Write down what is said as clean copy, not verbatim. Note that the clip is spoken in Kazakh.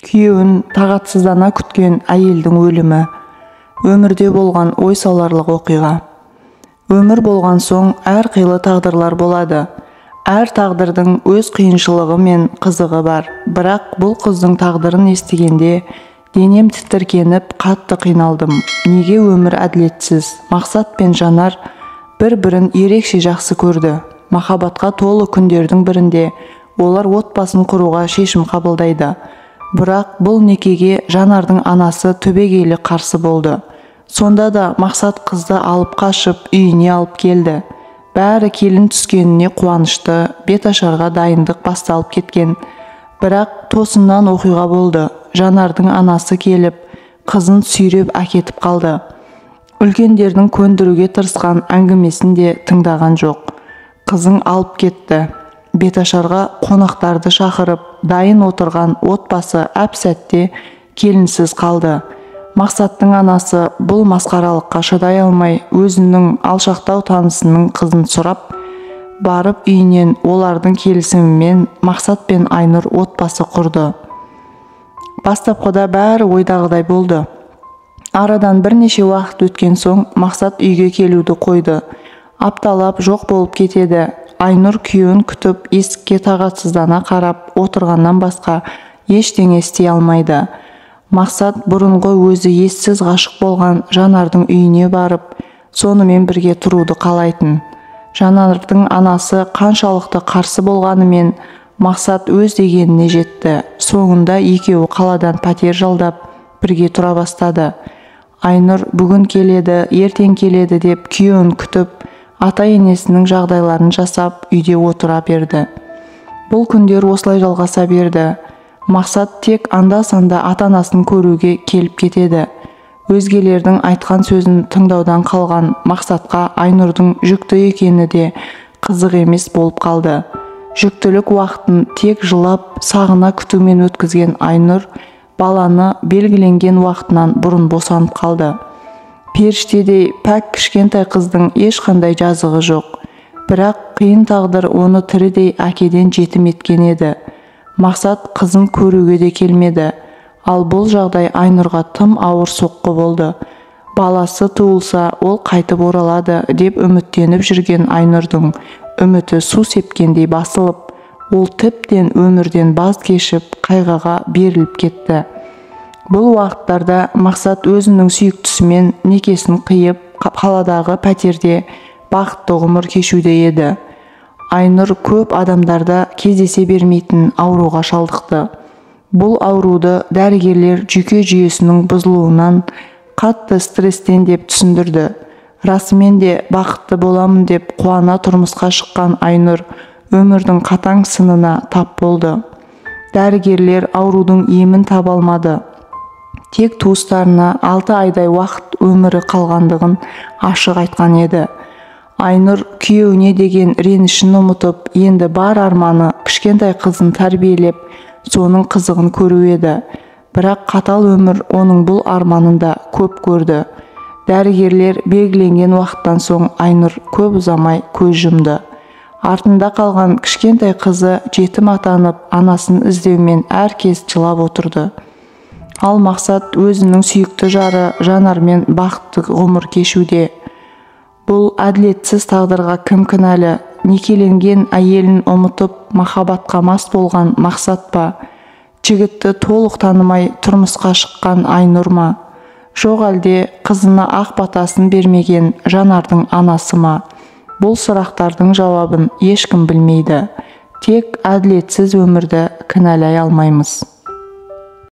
Күйеуін тағатсыздана күткен әйелдің өлімі. Өмірде болған ой саларлық оқиға. Өмір болған соң әрқилы тағдырлар болады. Әр тағдырдың өз қиыншылығы мен қызығы бар. Бірақ бұл қыздың тағдырын естігенде денем тітіркеніп, қатты қиналдым. Неге өмір әділетсіз? Мақсат пен Жанар бір-бірін ерекше жақсы көрді. Махаббатқа толы күндердің бірінде олар отбасын құруға шешім қабылдайды. Бірақ бұл некеге Жанардың анасы түбегейлі қарсы болды. Сонда да Мақсат қызды алып қашып үйіне алып келді. Бәрі келін түскеніне қуанышты, беташарға дайындық басталып кеткен. Бірақ тосыннан оқиға болды. Жанардың анасы келіп, қызын сүйреп әкетіп қалды. Үлкендердің көндіруге тырысқан әңгімесін де тыңдаған жоқ. Қызың алып кетті. Беташарға қонақтарды шақырып, дайын отырған отбасы әп-сәтте келінсіз қалды. Мақсаттың анасы бұл масқаралыққа шыдай алмай, өзінің алшақтау танысының қызын сұрап, барып үйінен олардың келісімімен Мақсат пен Айнұр отбасы құрды. Бастапқыда бәрі ойдағыдай болды. Арадан бірнеше уақыт өткен соң Мақсат үйге келуді қойды. Апталап жоқ болып кетеді. Айнұр күйеуін күтіп, есікке тағатсыздана қарап отырғаннан басқа ештеңе істей алмайды. Мақсат бұрынғы өзі ессіз ғашық болған Жанардың үйіне барып, сонымен бірге тұруды қалайтын. Жанардың анасы қаншалықты қарсы болғанымен Мақсат өз дегеніне жетті. Соңында екеуі қаладан пәтер жалдап, бірге тұра бастады. Айнұр бүгін келеді, ертең келеді деп күйеуін күтіп, ата-енесінің жағдайларын жасап, үйде отыра берді. Бұл күндер осылай жалғаса берді. Мақсат тек анда-санда ата-анасын көруге келіп кетеді. Өзгелердің айтқан сөзін тыңдаудан қалған Мақсатқа Айнұрдың жүкті екені де қызық емес болып қалды. Жүктілік уақытын тек жылап, сағына күтумен өткізген Айнұр баланы белгіленген уақытынан бұрын босанып қалды. Періштедей пәк кішкентай қыздың ешқандай жазығы жоқ. Бірақ қиын тағдыр оны тірідей әкеден жетім еткен еді. Мақсат қызын көруге де келмеді. Ал бұл жағдай Айнұрға тым ауыр соққы болды. Баласы туылса, ол қайтып оралады деп үміттеніп жүрген Айнұрдың үміті су сепкендей басылып, ол тіптен өмірден баз кешіп, қайғыға беріліп кетті. Бұл уақыттарда Мақсат өзінің сүйіктісімен некесін қиып, қаладағы пәтерде бақытты ғұмыр кешуде еді. Айнұр көп адамдарда кездесе бермейтін ауруға шалдықты. Бұл ауруды дәрігерлер жүйке жүйесінің бұзылуынан, қатты стресстен деп түсіндірді. Расымен де бақытты боламын деп қуана тұрмысқа шыққан Айнұр өмірдің қатаң сынына тап болды. Дәрігерлер аурудың емін таба алмады. Тек туыстарына 6 айдай уақыт өмірі қалғандығын ашық айтқан еді. Айнұр күйеуіне деген ренішін ұмытып, енді бар арманы кішкентай қызын тәрбиелеп, соның қызығын көру еді. Бірақ қатал өмір оның бұл арманында көп көрді. Дәрігерлер белгіленген уақыттан соң Айнұр көп ұзамай көз жұмды. Артында қалған кішкентай қызы жетім атанып, анасын іздеумен әркез жылап отырды. Ал Мақсат өзінің сүйікті жары Жанармен бақытты ғұмыр кешуде. Бұл әділетсіз тағдырға кім кінәлі? Некеленген әйелін ұмытып, махаббатқа мас болған Мақсат па? Жігітті толық танымай тұрмысқа шыққан Айнұр ма? Жоқ әлде қызына ақ батасын бермеген Жанардың анасы ма? Бұл сұрақтардың жауабын ешкім білмейді. Тек әділетсіз өмірді кінәлай алмаймыз.